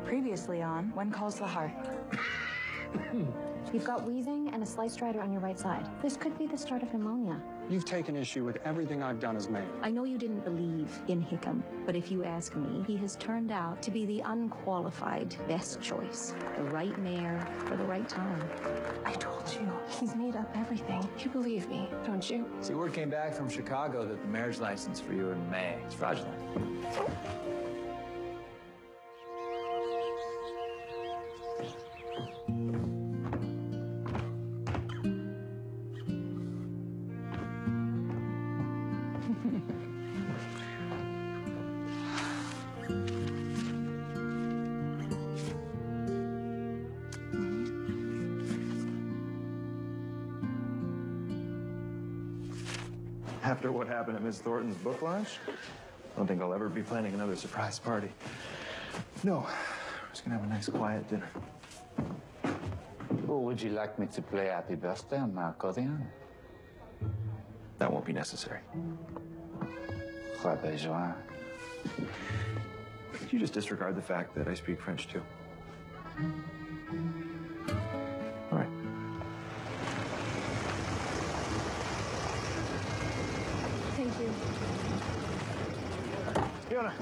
Previously on When Calls the Heart. You've got wheezing and a sliced rider on your right side. This could be the start of pneumonia. You've taken issue with everything I've done as mayor. I know you didn't believe in Hickam, but if you ask me, he has turned out to be the unqualified best choice. The right mayor for the right time. I told you, he's made up everything. You believe me, don't you? See, word came back from Chicago that the marriage license for you and May is fraudulent. After what happened at Miss Thornton's book launch, I don't think I'll ever be planning another surprise party. No, I'm just gonna have a nice quiet dinner. Or would you like me to play Happy Birthday on my accordion? That won't be necessary. Pas besoin. Could you just disregard the fact that I speak French too? All right. Thank you. Fiona,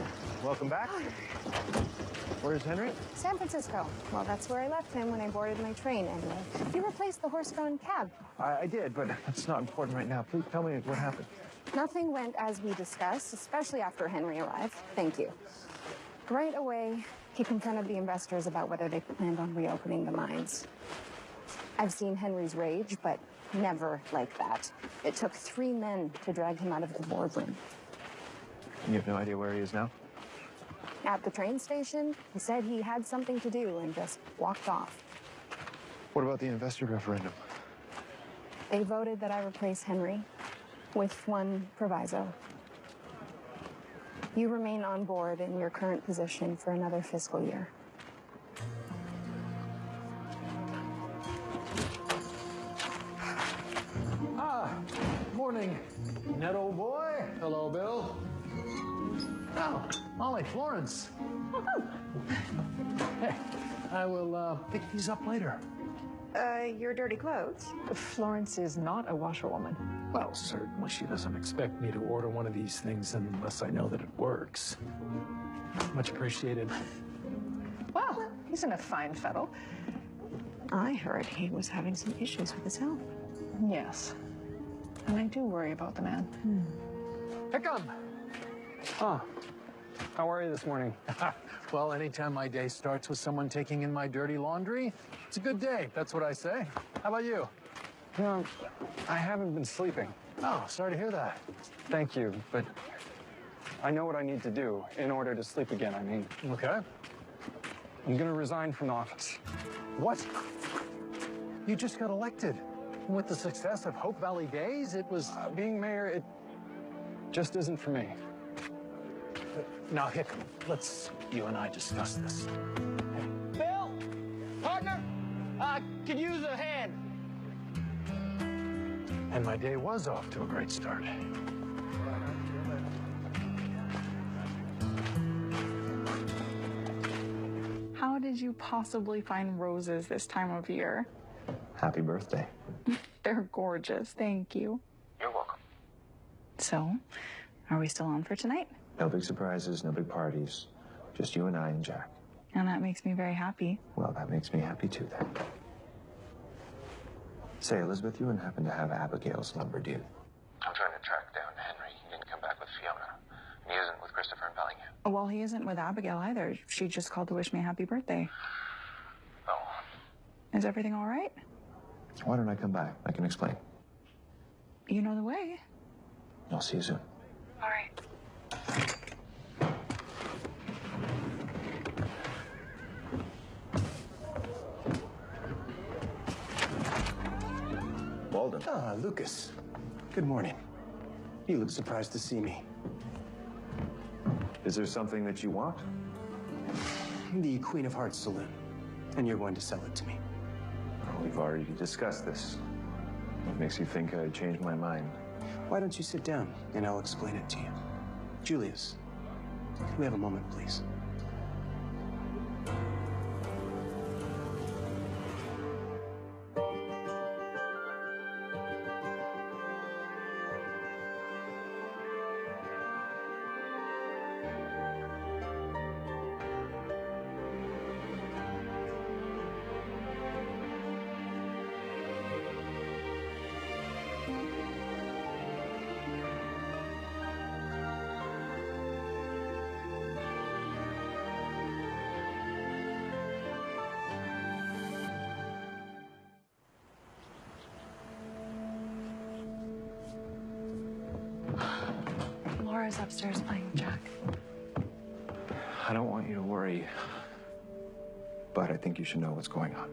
welcome back. Where's Henry? San Francisco. Well, that's where I left him when I boarded my train anyway. You replaced the horse-drawn cab. I did, but that's not important right now. Please tell me what happened. Nothing went as we discussed, especially after Henry arrived. Thank you. Right away, he confronted the investors about whether they planned on reopening the mines. I've seen Henry's rage, but never like that. It took 3 men to drag him out of the boardroom. You have no idea where he is now? At the train station, he said he had something to do and just walked off. What about the investor referendum? They voted that I replace Henry with one proviso. You remain on board in your current position for another fiscal year. Morning, Ned, old boy. Hello, Bill. Oh, Molly, Florence. Hey, I will pick these up later. Your dirty clothes? Florence is not a washerwoman. Well, certainly she doesn't expect me to order one of these things unless I know that it works. Much appreciated. Well, he's in a fine fettle. I heard he was having some issues with his health. Yes. And I do worry about the man. Hickam! Oh, how are you this morning? Well, anytime my day starts with someone taking in my dirty laundry, it's a good day. That's what I say. How about you? No, I haven't been sleeping. Oh, sorry to hear that. Thank you, but I know what I need to do in order to sleep again, I mean. Okay. I'm gonna resign from office. What? You just got elected. With the success of Hope Valley Days, it was... Being mayor, it just isn't for me. Now, Hickam, let's you and I discuss this. Bill, partner, could use a hand. And my day was off to a great start. How did you possibly find roses this time of year? Happy birthday. They're gorgeous, thank you. You're welcome. So, are we still on for tonight? No big surprises, no big parties. Just you and I and Jack. And that makes me very happy. Well, that makes me happy too, then. Say, Elizabeth, you wouldn't happen to have Abigail's number, do you? I'm trying to track down Henry. He didn't come back with Fiona. He isn't with Christopher and Bellingham. Well, he isn't with Abigail either. She just called to wish me a happy birthday. Oh. Is everything all right? Why don't I come back? I can explain. You know the way. I'll see you soon. All right. Walden. Ah, Lucas. Good morning. You look surprised to see me. Is there something that you want? The Queen of Hearts saloon. And you're going to sell it to me. Well, we've already discussed this. What makes you think I'd change my mind? Why don't you sit down and I'll explain it to you. Julius, can we have a moment, please? is upstairs playing Jack. I don't want you to worry, but I think you should know what's going on.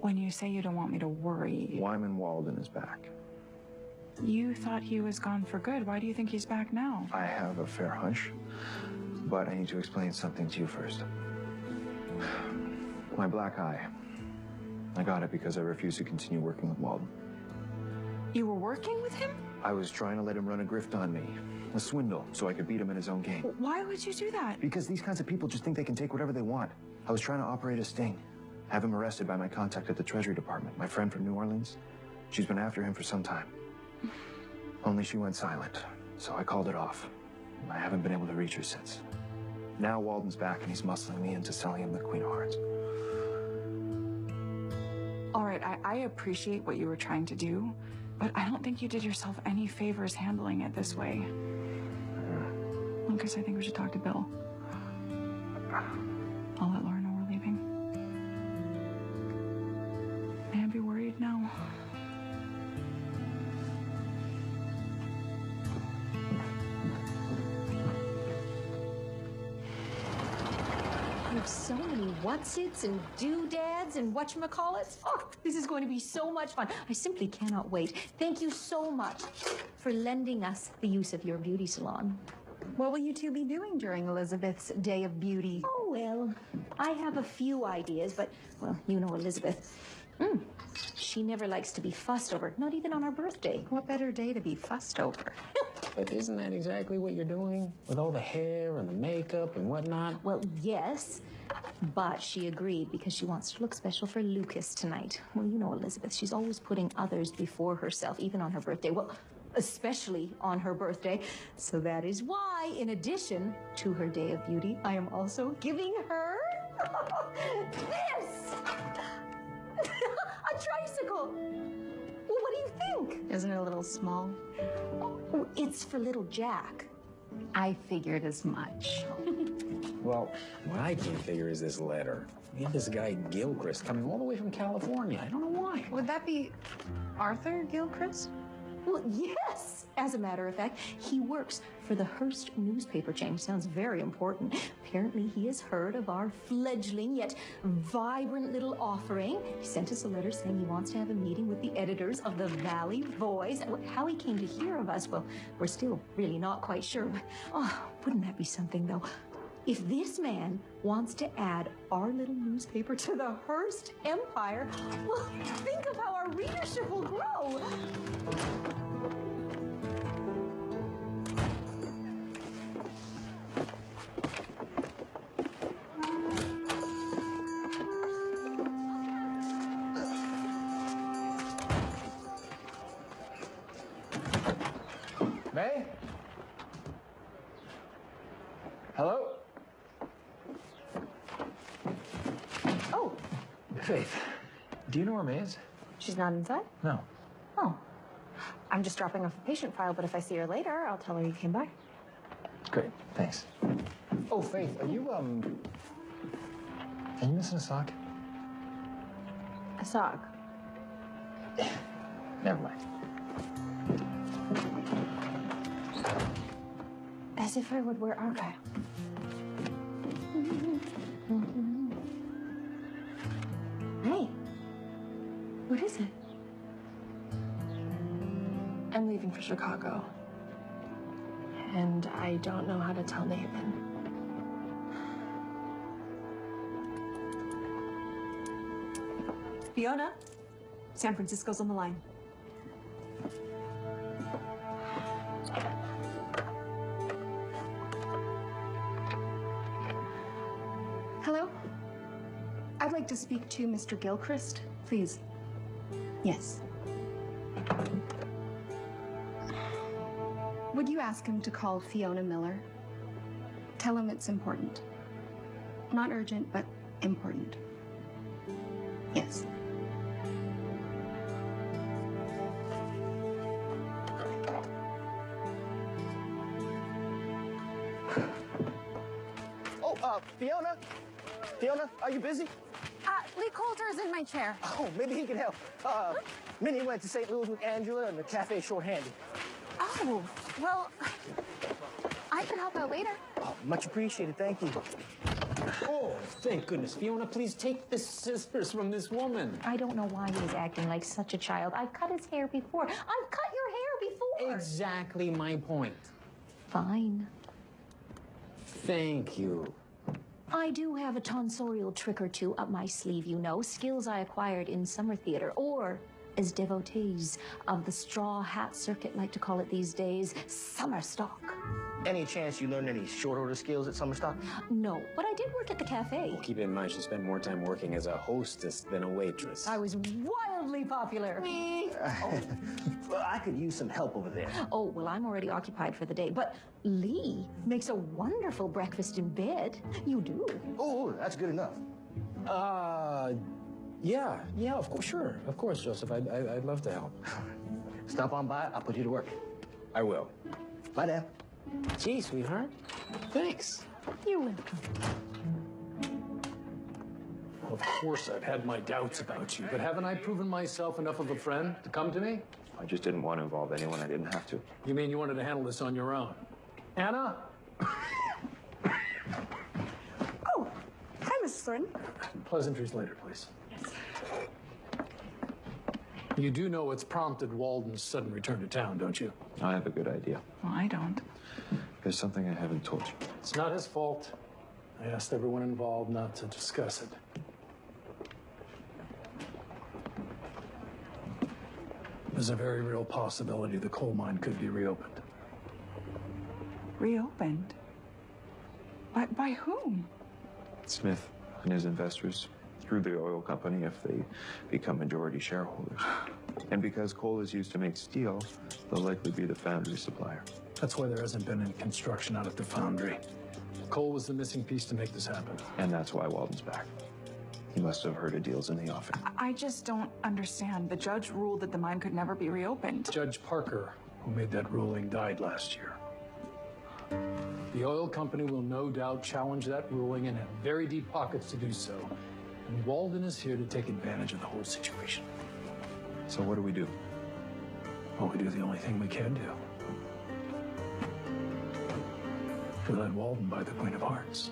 When you say you don't want me to worry, Wyman Walden is back. you thought he was gone for good. Why do you think he's back now? I have a fair hunch, but I need to explain something to you first. My black eye. I got it because I refused to continue working with Walden. You were working with him? I was trying to let him run a grift on me, a swindle, so I could beat him in his own game. Why would you do that? Because these kinds of people just think they can take whatever they want. I was trying to operate a sting, have him arrested by my contact at the Treasury Department, my friend from New Orleans. She's been after him for some time. Only she went silent, so I called it off. I haven't been able to reach her since. Now Walden's back and he's muscling me into selling him the Queen of Hearts. All right, I appreciate what you were trying to do, but I don't think you did yourself any favors handling it this way. Lucas, I think we should talk to Bill. I'll let Laura know we're leaving. May I be worried now? We have so many what's-its and doodads and whatchamacallits. Oh, this is going to be so much fun. I simply cannot wait. Thank you so much for lending us the use of your beauty salon. What will you two be doing during Elizabeth's Day of Beauty? Oh, well, I have a few ideas, but, well, you know Elizabeth. She never likes to be fussed over, not even on her birthday. What better day to be fussed over? But isn't that exactly what you're doing? With all the hair and the makeup and whatnot? Well, yes, but she agreed because she wants to look special for Lucas tonight. Well, you know Elizabeth, she's always putting others before herself, even on her birthday. Well, especially on her birthday. So that is why, in addition to her Day of Beauty, I am also giving her this! A tricycle! Well, what do you think? Isn't it a little small? Oh, it's for little Jack. I figured as much. Well, what I can't figure is this letter. We have this guy Gilchrist coming all the way from California. I don't know why. Would that be Arthur Gilchrist? Well, yes. As a matter of fact, he works for the Hearst newspaper chain. Sounds very important. Apparently, he has heard of our fledgling yet vibrant little offering. He sent us a letter saying he wants to have a meeting with the editors of the Valley Voice. How he came to hear of us, well, we're still really not quite sure. But, oh, wouldn't that be something, though? If this man wants to add our little newspaper to the Hearst empire, well, think of how our readership will grow. May? Hello? Oh, Faith, do you know where May is? she's not inside? No. Oh. I'm just dropping off a patient file, but if I see her later, I'll tell her you came by. Great, thanks. Oh, Faith, are you missing a sock? A sock. Never mind. As if I would wear okay. Hey, what is it? I'm leaving for Chicago. And I don't know how to tell Nathan. Fiona, San Francisco's on the line. Hello? I'd like to speak to Mr. Gilchrist, please. Yes. Would you ask him to call Fiona Miller? Tell him it's important. Not urgent, but important. Yes. Oh, Fiona? Fiona, are you busy? Lee Coulter's in my chair. Oh, maybe he can help. Minnie went to St. Louis with Angela and the cafe short-handed. Oh, well, I can help out later. Oh, much appreciated, thank you. Oh, thank goodness. Fiona, please take the scissors from this woman. I don't know why he's acting like such a child. I've cut his hair before. I've cut your hair before. Exactly my point. Fine. Thank you. I do have a tonsorial trick or two up my sleeve, you know. Skills I acquired in summer theater, or as devotees of the straw hat circuit like to call it these days, summer stock. Any chance you learned any short order skills at Summerstock? No, but I did work at the cafe. Well, keep in mind, she spent more time working as a hostess than a waitress. I was wildly popular. Well, I could use some help over there. Oh, well, I'm already occupied for the day. But Lee makes a wonderful breakfast in bed. You do. Oh, that's good enough. Yeah, of course, sure. Of course, Joseph. I'd love to help. Stop on by. I'll put you to work. I will. Bye, Dad. Gee, sweetheart. Thanks. You're welcome. Of course, I've had my doubts about you, but haven't I proven myself enough of a friend to come to me? I just didn't want to involve anyone I didn't have to. You mean you wanted to handle this on your own? Anna? Oh, hi, Mrs. Thornton. Pleasantries later, please. Yes. You do know what's prompted Walden's sudden return to town, don't you? I have a good idea. Well, I don't. There's something I haven't told you. It's not his fault. I asked everyone involved not to discuss it. There's a very real possibility the coal mine could be reopened. Reopened? By whom? Smith and his investors through the oil company if they become majority shareholders. And because coal is used to make steel, they'll likely be the foundry supplier. That's why there hasn't been any construction out at the foundry. Coal was the missing piece to make this happen. And that's why Walden's back. He must have heard a deal's in the offing. I just don't understand. The judge ruled that the mine could never be reopened. Judge Parker, who made that ruling, died last year. The oil company will no doubt challenge that ruling and have very deep pockets to do so. And Walden is here to take advantage of the whole situation. So what do we do? Well, we do the only thing we can do. We let Walden buy the Queen of Hearts.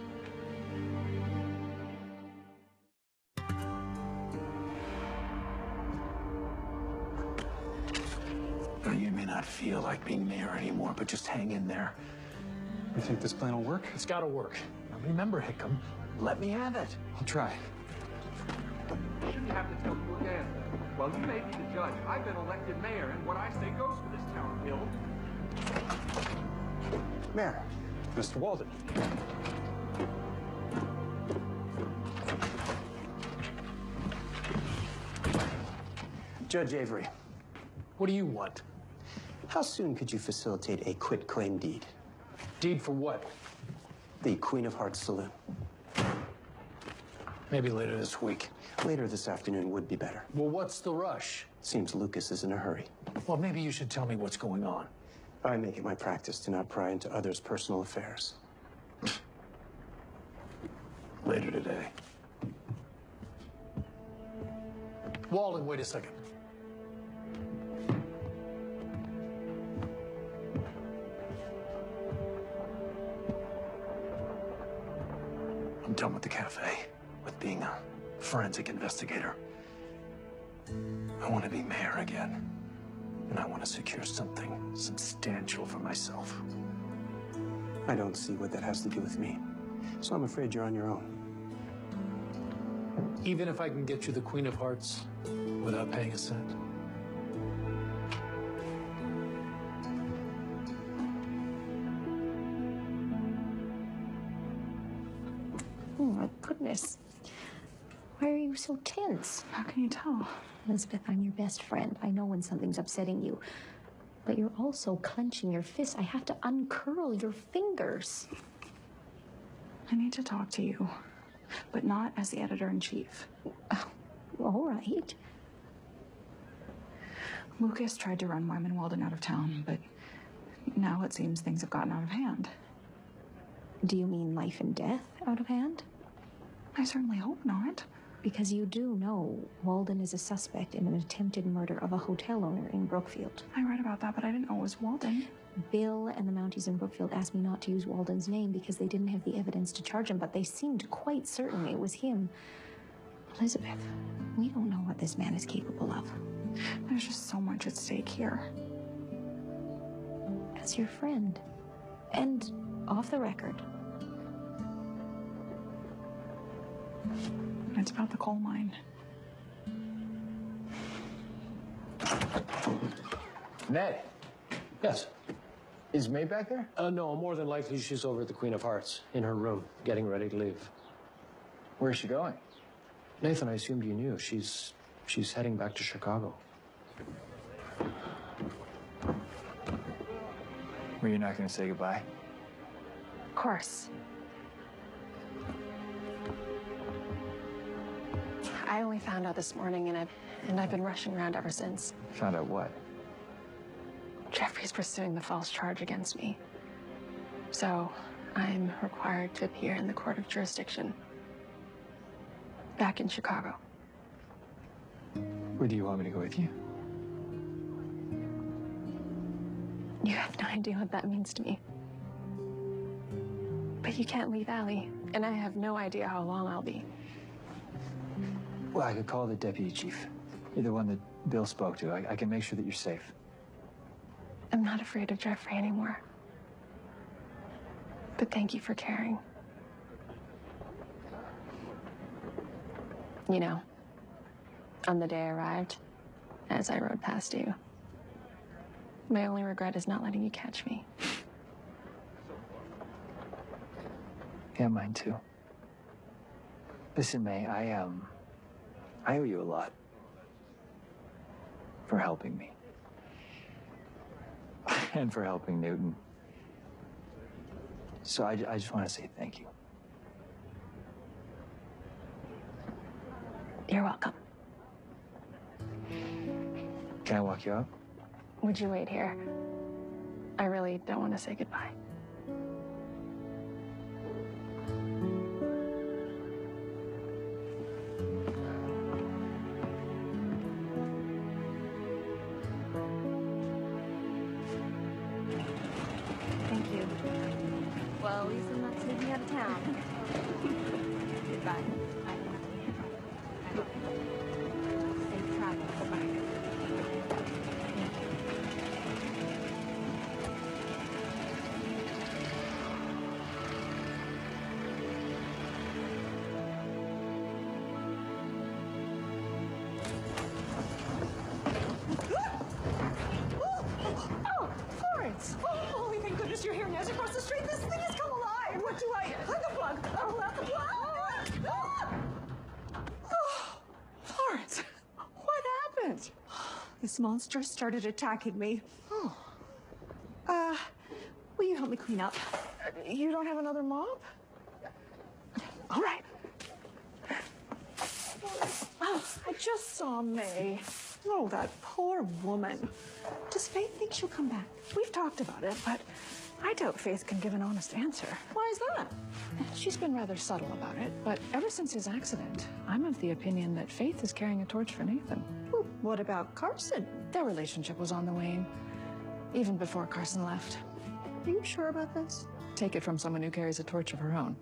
Now, you may not feel like being mayor anymore, but just hang in there. You think this plan will work? It's gotta work. Now remember, Hickam, let me have it. I'll try. You shouldn't have to tell you again. Well, you may be the judge. I've been elected mayor, and what I say goes for this town, Bill. Mayor. Mr. Walden. Judge Avery, What do you want? how soon could you facilitate a quitclaim deed? Deed for what? The Queen of Hearts Saloon. Maybe later this week. Later this afternoon would be better. Well, what's the rush? Seems Lucas is in a hurry. Well, maybe you should tell me what's going on. I make it my practice to not pry into others' personal affairs. Later today. Walden, wait a second. I'm done with the cafe, with being a forensic investigator. I want to be mayor again, and I want to secure something substantial for myself. I don't see what that has to do with me, so I'm afraid you're on your own. Even if I can get you the Queen of Hearts without paying a cent. Oh, my goodness. Why are you so tense? How can you tell? Elizabeth, I'm your best friend. I know when something's upsetting you. But you're also clenching your fists. I have to uncurl your fingers. I need to talk to you, but not as the editor-in-chief. All right. Lucas tried to run Wyman Walden out of town, but now it seems things have gotten out of hand. Do you mean life and death out of hand? I certainly hope not. Because you do know Walden is a suspect in an attempted murder of a hotel owner in Brookfield. I read about that, but I didn't know it was Walden. Bill and the Mounties in Brookfield asked me not to use Walden's name because they didn't have the evidence to charge him, but they seemed quite certain it was him. Elizabeth, we don't know what this man is capable of. There's just so much at stake here. As your friend, and off the record. It's about the coal mine. Ned. Yes. Is May back there? No, more than likely she's over at the Queen of Hearts, in her room, getting ready to leave. Where's she going? Nathan, I assumed you knew. She's heading back to Chicago. Were you not going to say goodbye? Of course. I only found out this morning, and I've been rushing around ever since. Found out what? Jeffrey's pursuing the false charge against me. So I'm required to appear in the court of jurisdiction back in Chicago. Where do you want me to go with you? You have no idea what that means to me. But you can't leave Allie, and I have no idea how long I'll be. Well, I could call the deputy chief. You're the one that Bill spoke to. I can make sure that you're safe. I'm not afraid of Jeffrey anymore. But thank you for caring. You know, on the day I arrived, as I rode past you, my only regret is not letting you catch me. Yeah, mine too. Listen, May, I owe you a lot for helping me. And for helping Newton. So I just want to say thank you. You're welcome. Can I walk you up? Would you wait here? I really don't want to say goodbye. Thank you. Well, at least I'm not sneaking out of town. Goodbye. Safe travels. Bye. Oh, Florence! Oh, holy thank goodness you're here. As across the street, this thing has come alive. What do I? Plug the plug. Oh, not the plug. Oh, Florence, what happened? This monster started attacking me. Oh. Will you help me clean up? You don't have another mop? All right. Oh, I just saw May. Oh, that poor woman. Does Faith think she'll come back? We've talked about it, but I doubt Faith can give an honest answer. Why is that? She's been rather subtle about it, but ever since his accident, I'm of the opinion that Faith is carrying a torch for Nathan. Well, what about Carson? Their relationship was on the wane, even before Carson left. Are you sure about this? Take it from someone who carries a torch of her own.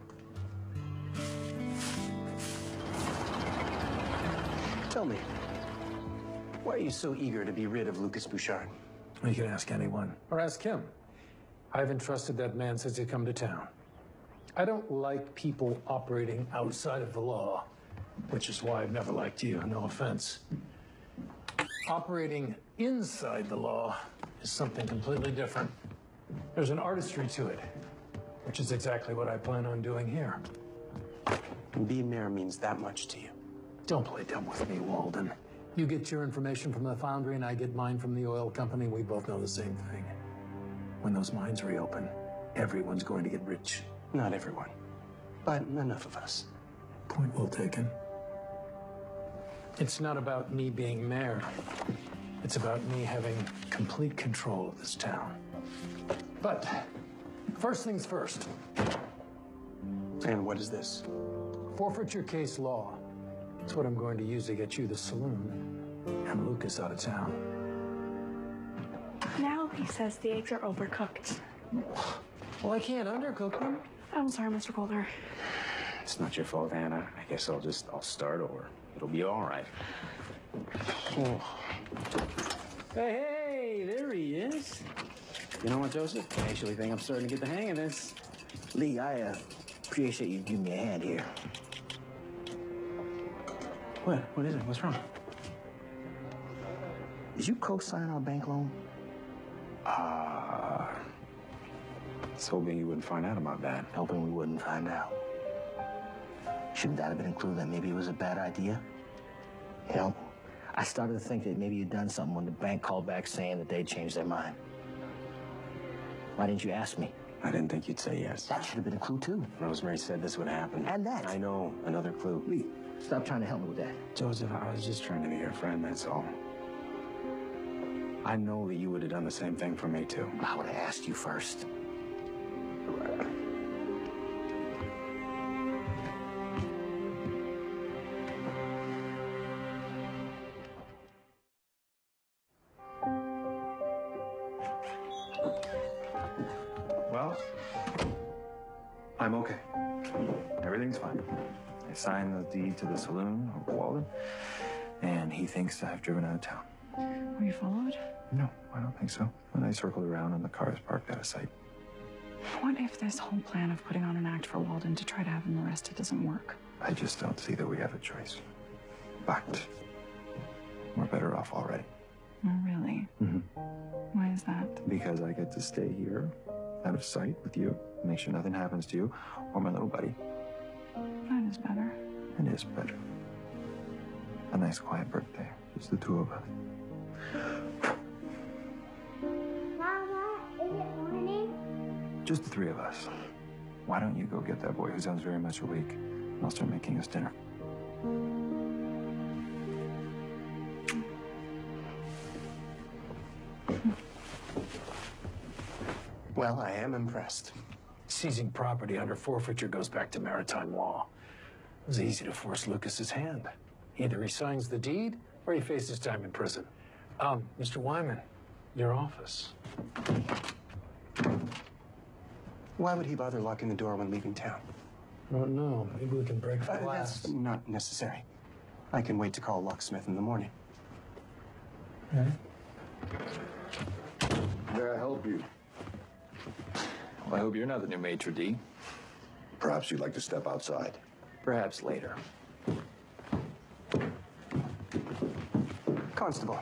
Tell me, why are you so eager to be rid of Lucas Bouchard? You can ask anyone. Or ask him. I haven't trusted that man since he come to town. I don't like people operating outside of the law, which is why I've never liked you, no offense. Operating inside the law is something completely different. There's an artistry to it, which is exactly what I plan on doing here. And being mayor means that much to you. Don't play dumb with me, Walden. You get your information from the foundry and I get mine from the oil company. We both know the same thing. When those mines reopen, everyone's going to get rich. Not everyone, but enough of us. Point well taken. It's not about me being mayor. It's about me having complete control of this town. But first things first. And what is this? Forfeiture case law. It's what I'm going to use to get you the saloon and Lucas out of town. Now he says the eggs are overcooked. Well, I can't undercook them. I'm sorry, Mr. Boulder. It's not your fault, Anna. I guess I'll start over. It'll be all right. Oh. Hey, there he is. You know what, Joseph? I actually think I'm starting to get the hang of this. Lee, I appreciate you giving me a hand here. What? What is it? What's wrong? Did you co-sign our bank loan? I was hoping you wouldn't find out about that. Hoping we wouldn't find out. Shouldn't that have been a clue that maybe it was a bad idea? You know, I started to think that maybe you'd done something when the bank called back saying that they'd changed their mind. Why didn't you ask me? I didn't think you'd say yes. That should have been a clue, too. Rosemary said this would happen. And that. I know. Another clue. Lee, stop trying to help me with that. Joseph, I was just trying to be your friend, that's all. I know that you would have done the same thing for me, too. I would have asked you first. Well, I'm okay. Everything's fine. I signed the deed to the saloon over Walden, and he thinks I've driven out of town. Were you followed? No, I don't think so. When I circled around and the car is parked out of sight. What if this whole plan of putting on an act for Walden to try to have him arrested doesn't work? I just don't see that we have a choice. But we're better off already. Oh, really? Mm-hmm. Why is that? Because I get to stay here, out of sight with you, make sure nothing happens to you or my little buddy. That is better. It is better. A nice quiet birthday, just the two of us. Mama, is it morning? Just the three of us. Why don't you go get that boy who sounds very much awake, and I'll start making us dinner. Well, I am impressed. Seizing property under forfeiture goes back to maritime law. It was easy to force Lucas's hand. Either he signs the deed or he faces time in prison. Mr. Wyman, your office. Why would he bother locking the door when leaving town? I don't know. Maybe we can break the glass. That's not necessary. I can wait to call a locksmith in the morning. Okay. May I help you? Well, I hope you're not the new maitre d'. Perhaps you'd like to step outside. Perhaps later. Constable,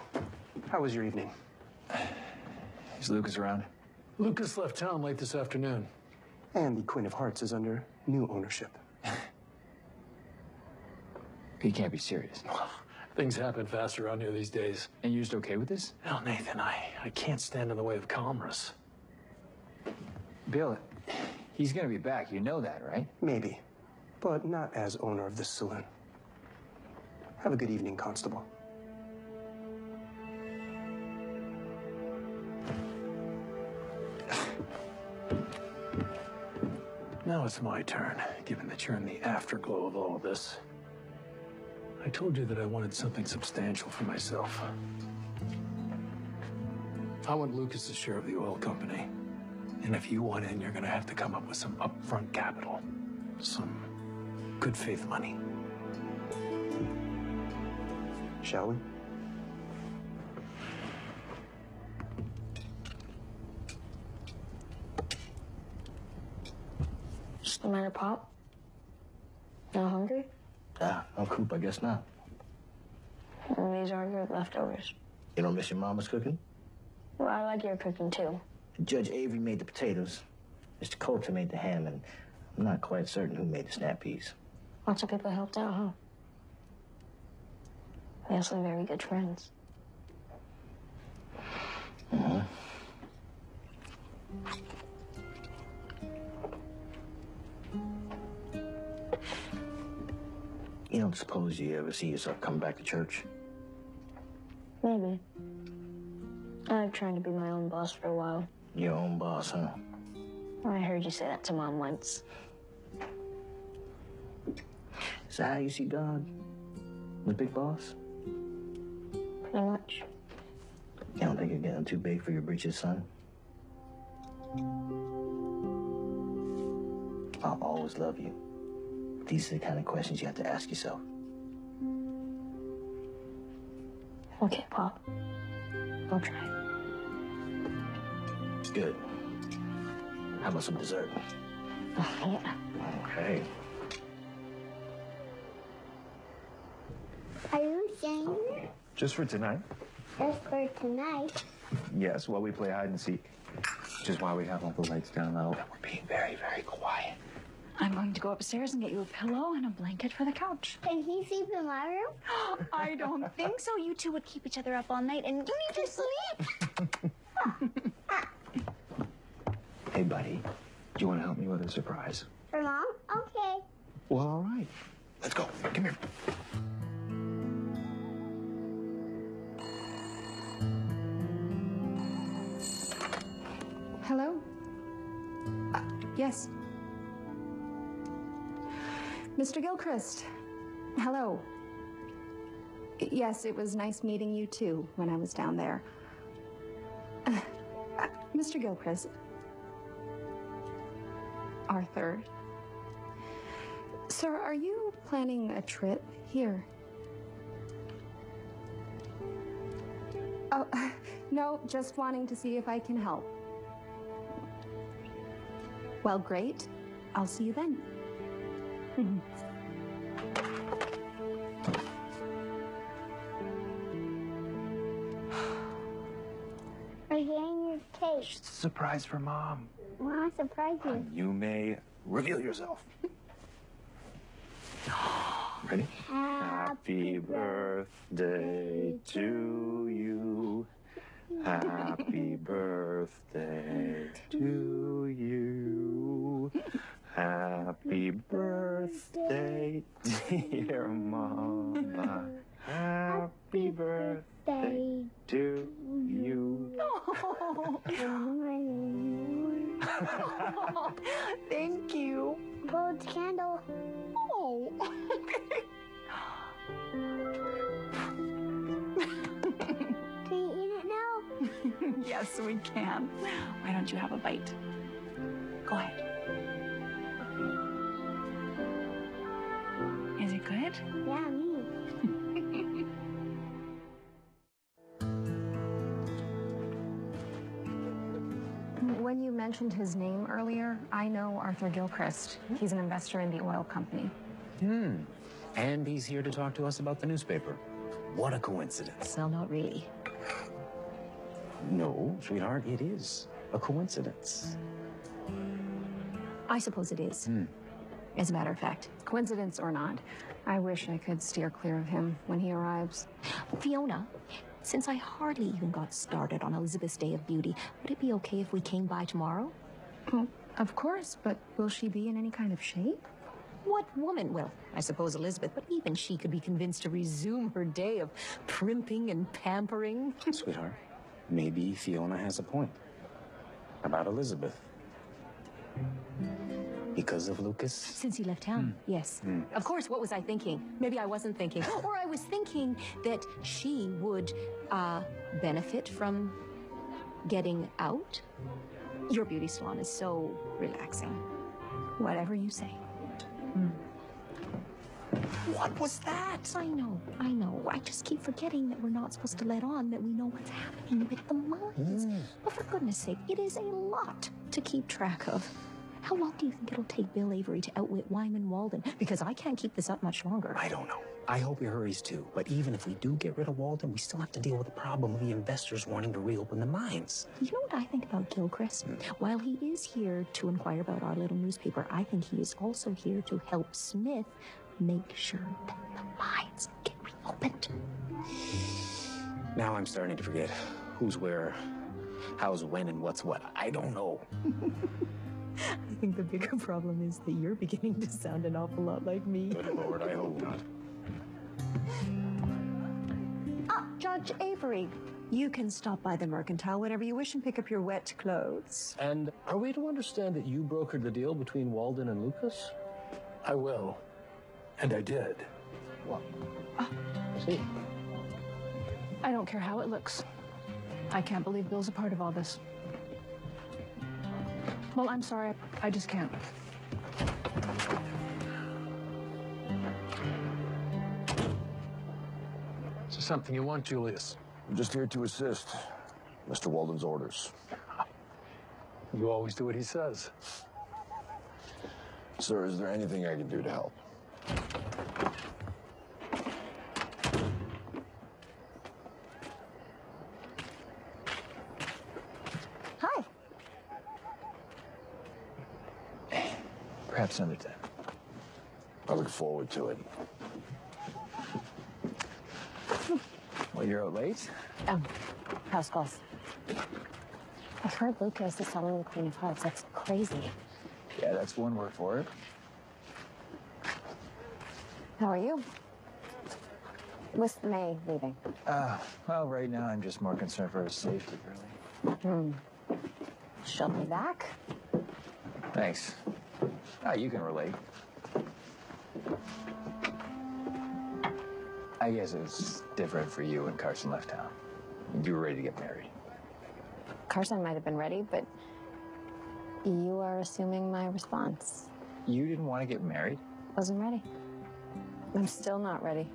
how was your evening? Is Lucas around? Lucas left town late this afternoon. And the Queen of Hearts is under new ownership. He can't be serious. Things happen fast around here these days. And you're just okay with this? Well, Nathan, I can't stand in the way of commerce. Bill, he's gonna be back. You know that, right? Maybe, but not as owner of this saloon. Have a good evening, Constable. Now it's my turn, given that you're in the afterglow of all of this. I told you that I wanted something substantial for myself. I want Lucas's share of the oil company. And if you want in, you're gonna have to come up with some upfront capital. Some good faith money. Shall we? Just the matter, Pop? Not hungry? No coop, I guess not. Well, these are your leftovers. You don't miss your mama's cooking? Well, I like your cooking, too. Judge Avery made the potatoes. Mr. Coulter made the ham, and I'm not quite certain who made the snap peas. Lots of people helped out, huh? We have some very good friends. Mm-hmm. You don't suppose you ever see yourself coming back to church? Maybe. I've tried to be my own boss for a while. Your own boss, huh? I heard you say that to Mom once. Is that how you see God? The big boss? Pretty much. You don't think you're getting too big for your britches, son? I'll always love you. These are the kind of questions you have to ask yourself. Okay, Pop. I'll try. Good. How about some dessert? Oh, yeah. Okay. Are you saying Just for tonight? just for tonight? Yes, while we play hide and seek. Which is why we have all the lights down low. We're being very, very quiet. I'm going to go upstairs and get you a pillow and a blanket for the couch. Can he sleep in my room? I don't think so. You two would keep each other up all night, and you need to sleep. Hey, buddy, do you want to help me with a surprise? For Mom? Okay. Well, all right. Let's go. Come here. Hello? Yes. Mr. Gilchrist. Hello. Yes, it was nice meeting you too when I was down there. Mr. Gilchrist. Arthur. Sir, are you planning a trip here? Oh, no, just wanting to see if I can help. Well, great. I'll see you then. We're getting your cake. It's a surprise for Mom. Want to surprise you? You may reveal yourself. Ready? Happy birthday to you. Happy birthday to you. Happy birthday, dear Mama. Happy birthday to you. Thank you. Gold candle. Oh. Can you eat it now? Yes, we can. Why don't you have a bite? Go ahead. Is it good? Yeah, me. When you mentioned his name earlier, I know Arthur Gilchrist. He's an investor in the oil company. And he's here to talk to us about the newspaper. What a coincidence. Well, not really. No, sweetheart, it is a coincidence. I suppose it is. As a matter of fact. Coincidence or not, I wish I could steer clear of him when he arrives. Fiona, since I hardly even got started on Elizabeth's Day of Beauty, would it be okay if we came by tomorrow? Well, of course, but will she be in any kind of shape? What woman? Well, I suppose Elizabeth, but even she could be convinced to resume her day of primping and pampering. Sweetheart, maybe Fiona has a point about Elizabeth. Because of Lucas? Since he left town, yes. Of course, what was I thinking? Maybe I wasn't thinking. Or I was thinking that she would benefit from getting out. Your beauty salon is so relaxing. Whatever you say. What was that? I know. I just keep forgetting that we're not supposed to let on that we know what's happening with the mines. But for goodness sake, it is a lot to keep track of. How long do you think it'll take Bill Avery to outwit Wyman Walden? Because I can't keep this up much longer. I don't know. I hope he hurries too. But even if we do get rid of Walden, we still have to deal with the problem of the investors wanting to reopen the mines. You know what I think about Gilchrist? While he is here to inquire about our little newspaper, I think he is also here to help Smith make sure that the mines get reopened. Now I'm starting to forget who's where, how's when, and what's what. I don't know. I think the bigger problem is that you're beginning to sound an awful lot like me. Good Lord, I hope not. Judge Avery, you can stop by the Mercantile whenever you wish and pick up your wet clothes. And are we to understand that you brokered the deal between Walden and Lucas? I will. And I did. What? See? I don't care how it looks. I can't believe Bill's a part of all this. Well, I'm sorry. I just can't. Is there something you want, Julius? I'm just here to assist. Mr. Walden's orders. You always do what he says. Sir, is there anything I can do to help? Hi. Perhaps another time. I look forward to it. Well, you're out late? House calls. I've heard Lucas is selling the Queen of Hearts. That's crazy. Yeah, that's one word for it. How are you? With May leaving. Well, right now I'm just more concerned for her safety, really. She'll be back. Thanks. You can relate. I guess it's different for you when Carson left town. You were ready to get married. Carson might have been ready, but you are assuming my response. You didn't want to get married? Wasn't ready. I'm still not ready.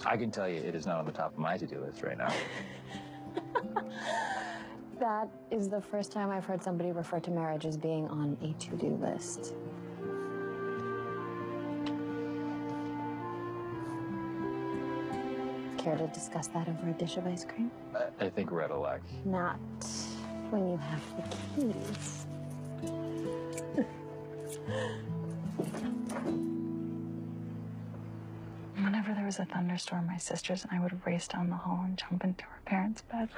I can tell you it is not on the top of my to-do list right now. That is the first time I've heard somebody refer to marriage as being on a to-do list. Care to discuss that over a dish of ice cream? I think we're out of luck. Not when you have the keys. Whenever there was a thunderstorm, my sisters and I would race down the hall and jump into our parents' bed.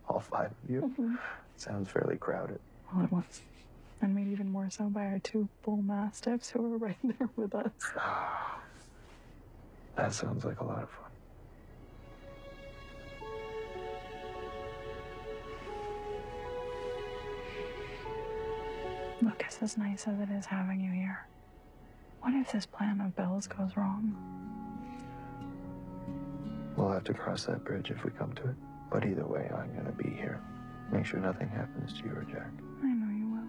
All 5 of you? Sounds fairly crowded. Well, it was. And made even more so by our 2 bull mastiffs who were right there with us. That sounds like a lot of fun. Lucas, as nice as it is having you here, what if this plan of Bill's goes wrong? We'll have to cross that bridge if we come to it. But either way, I'm gonna be here. Make sure nothing happens to you or Jack. I know you will.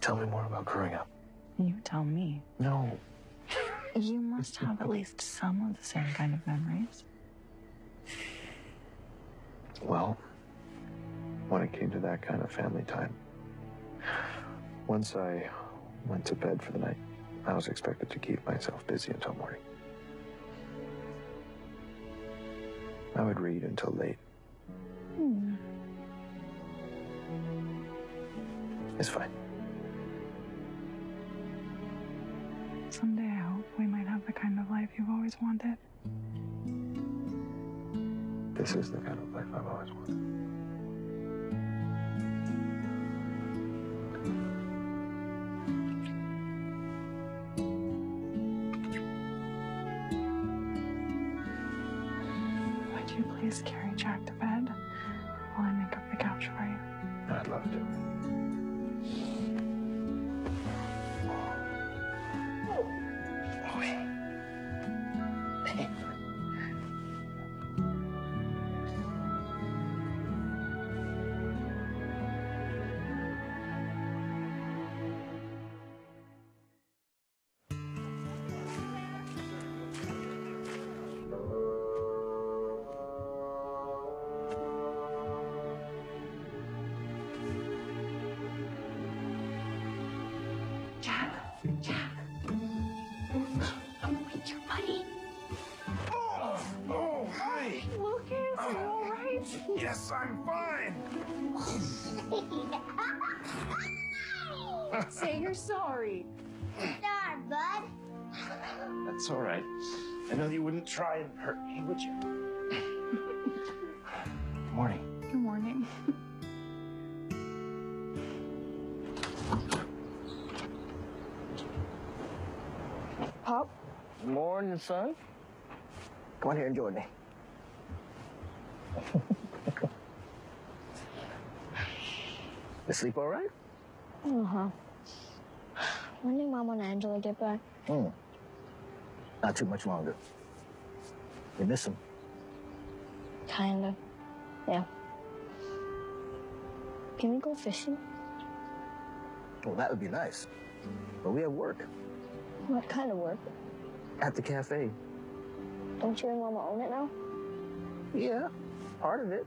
Tell me more about growing up. You tell me. No. You must have at least some of the same kind of memories. Well, when it came to that kind of family time, once I went to bed for the night, I was expected to keep myself busy until morning. I would read until late. It's fine. Someday I hope we might have the kind of life you've always wanted. This is the kind of life I've always wanted. Would you please carry Jack to bed while I make up the couch for you? I'd love to. Jack. I'm with your buddy. Oh, hi. Lucas, you all right? Yes, I'm fine. Say you're sorry. Sorry, bud. That's all right. I know you wouldn't try and hurt me, would you? Morning. Good morning. Pop, morning, son. Come on here and join me. You sleep all right? Uh-huh. When do Mama and Angela get back? Not too much longer. You miss them? Kinda. Yeah. Can we go fishing? Well, that would be nice. But we have work. What kind of work? At the cafe. Don't you and Mama own it now? Yeah, part of it.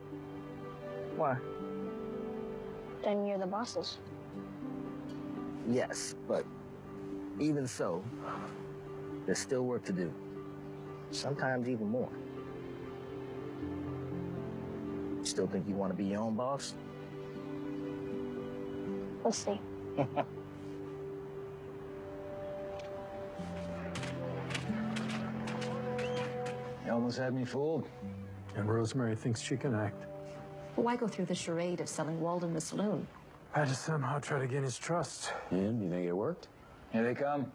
Why? Then you're the bosses. Yes, but even so, there's still work to do. Sometimes even more. Still think you want to be your own boss? We'll see. You almost had me fooled. And Rosemary thinks she can act. Why go through the charade of selling Walden the saloon? I had to somehow try to gain his trust. And you think it worked? Here they come.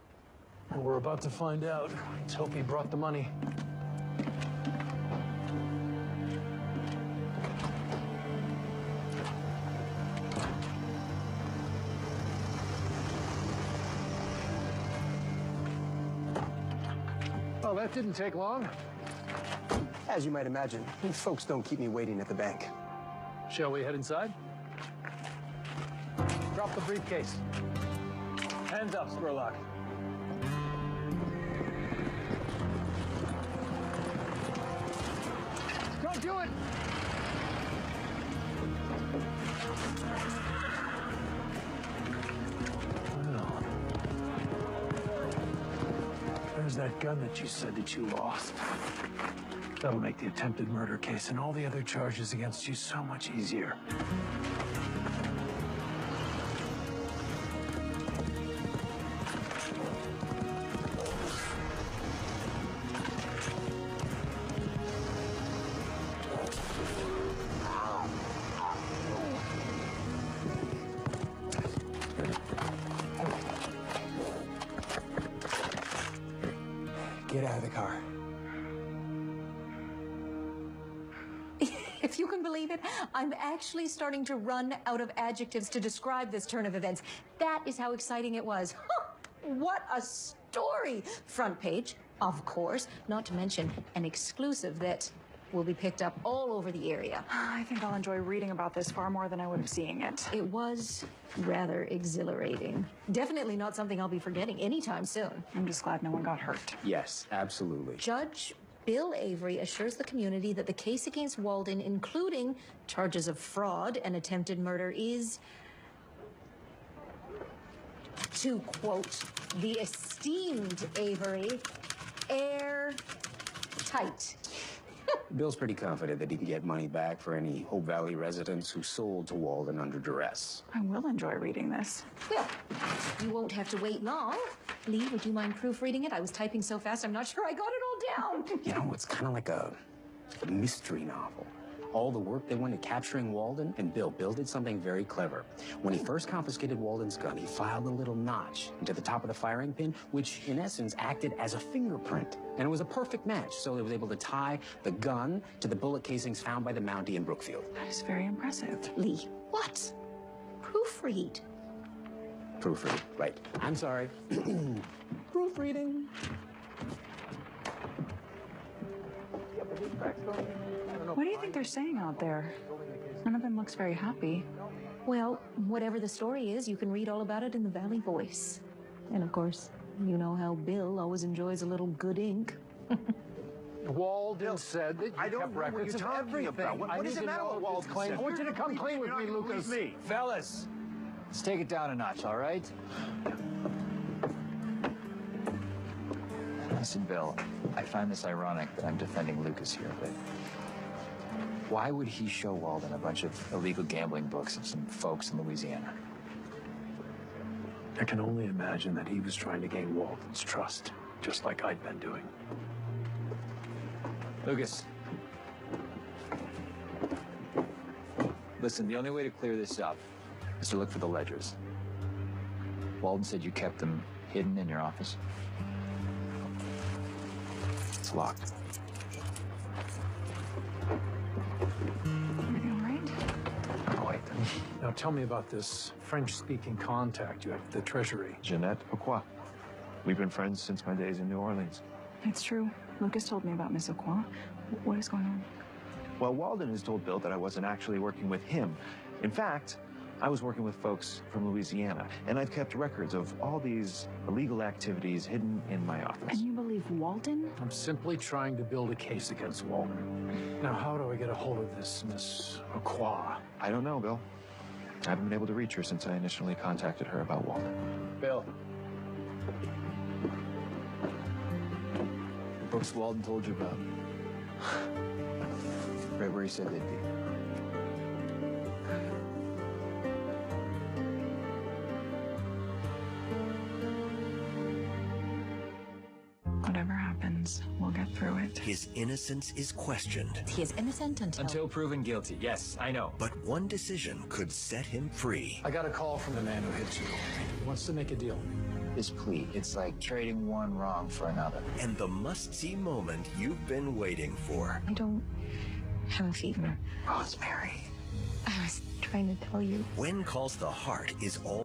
And we're about to find out. Let's hope he brought the money. Well, that didn't take long. As you might imagine, these folks don't keep me waiting at the bank. Shall we head inside? Drop the briefcase. Hands up, Spurlock. Don't do it! Well, there's that gun that you said that you lost. That'll make the attempted murder case and all the other charges against you so much easier. Get out of the car. If you can believe it, I'm actually starting to run out of adjectives to describe this turn of events. That is how exciting it was. What a story! Front page, of course, not to mention an exclusive that will be picked up all over the area. I think I'll enjoy reading about this far more than I would have seeing it. It was rather exhilarating. Definitely not something I'll be forgetting anytime soon. I'm just glad no one got hurt. Yes, absolutely. Judge Bill Avery assures the community that the case against Walden, including charges of fraud and attempted murder, is, to quote the esteemed Avery, airtight. Bill's pretty confident that he can get money back for any Hope Valley residents who sold to Walden under duress. I will enjoy reading this. Well, you won't have to wait long. Lee, would you mind proofreading it? I was typing so fast, I'm not sure I got it all down. You know, it's kind of like a mystery novel. All the work they went into capturing Walden, and Bill did something very clever. When he first confiscated Walden's gun, he filed a little notch into the top of the firing pin, which in essence acted as a fingerprint. And it was a perfect match, so they was able to tie the gun to the bullet casings found by the Mountie in Brookfield. That is very impressive. Lee, what? Proofread. Proofread, right. I'm sorry. Proofreading. What do you think they're saying out there? None of them looks very happy. Well, whatever the story is, you can read all about it in the Valley Voice. And of course, you know how Bill always enjoys a little good ink. Walden said that you kept records of everything. What does it matter what Walden claims? I want you to come clean with me, Lucas. Fellas, let's take it down a notch, all right? Listen, Bill, I find this ironic that I'm defending Lucas here, but why would he show Walden a bunch of illegal gambling books of some folks in Louisiana? I can only imagine that he was trying to gain Walden's trust, just like I'd been doing. Lucas. Listen, the only way to clear this up is to look for the ledgers. Walden said you kept them hidden in your office. It's locked. Everything all right? Oh, wait. Now tell me about this French-speaking contact you have at the Treasury. Jeanette Pourquoi? We've been friends since my days in New Orleans. It's true. Lucas told me about Miss Aucoin. What is going on? Well, Walden has told Bill that I wasn't actually working with him. In fact, I was working with folks from Louisiana, and I've kept records of all these illegal activities hidden in my office. And you believe Walden? I'm simply trying to build a case against Walden. Now, how do I get a hold of this Miss Aucoin? I don't know, Bill. I haven't been able to reach her since I initially contacted her about Walden. Bill. The books Walden told you about. Right where he said they'd be. Whatever happens, we'll get through it. His innocence is questioned. He is innocent Until proven guilty. Yes, I know. But one decision could set him free. I got a call from the man who hit you. He wants to make a deal. This plea, it's like trading one wrong for another. And the must-see moment you've been waiting for. I don't have a fever. Rosemary. I was trying to tell you. When Calls the Heart is all